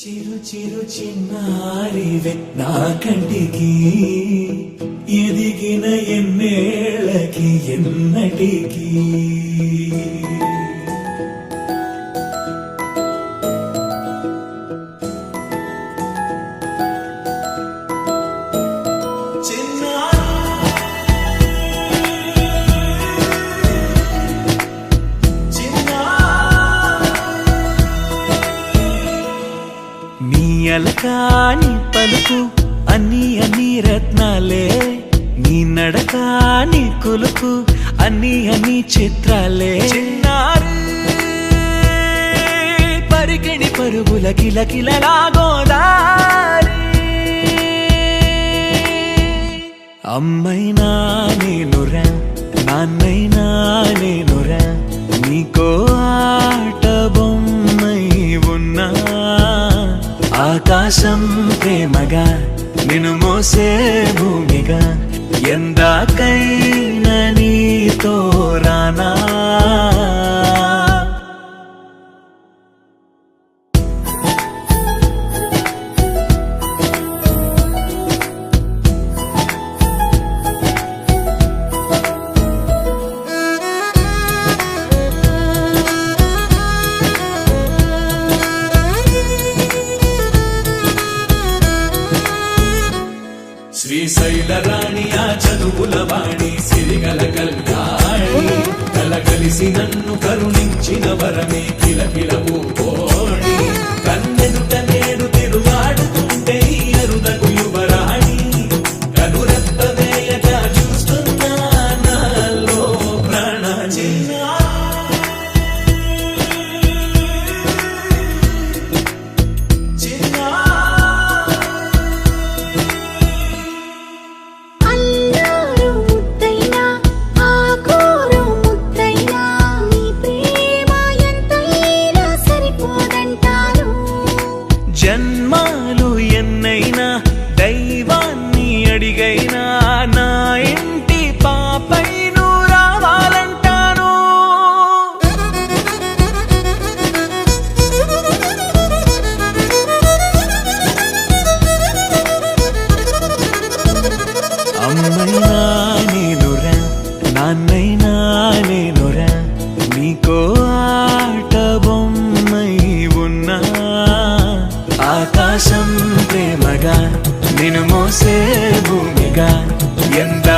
చిరు చిరు చిన్నారివే నా కంటికి ఎదిగిన ఎన్నేళ్ళకి ఎన్నటికి అలకాని పలుకు అన్ని అన్ని రత్నాలే నీ నడకాని కులుకు అన్ని అన్ని చిత్రాలే చిన్నారు పరికిణి పరుగుల కిలకిలలాగోదారి అమ్మైనా నేనురా నాన్నైనా నేనురా నీకో ఆట బొమ్మై ఉన్నా ఆకాశం ప్రేమగా నిన్ను మోసే భూమిగా ఎందాకైనా నీతో రానా శ్రీశైల రాణి ఆ చదువుల వాణి సిరిగల కళ్యాణి కలగలిసి నన్ను కరుణించిన వరమే కిలకిల పూకోణి కన్నెదుట నేడు తిరుగాడుతుంటే అరుదకు యువరాణి కనురెప్ప వేయగా చూస్తున్నా నాలో ప్రాణ జన్మాలు ఎన్నైనా దైవాన్ని అడిగైనా నా ఇంటి పాపై నువ్వు రావాలంటాను అమ్మైనా నేనురా నాన్నైనా నేనురా నీకో ఆట బొమ్మై ఉన్నా ఆకాశం ప్రేమగా నిన్ను మోసే భూమిగా ఎంత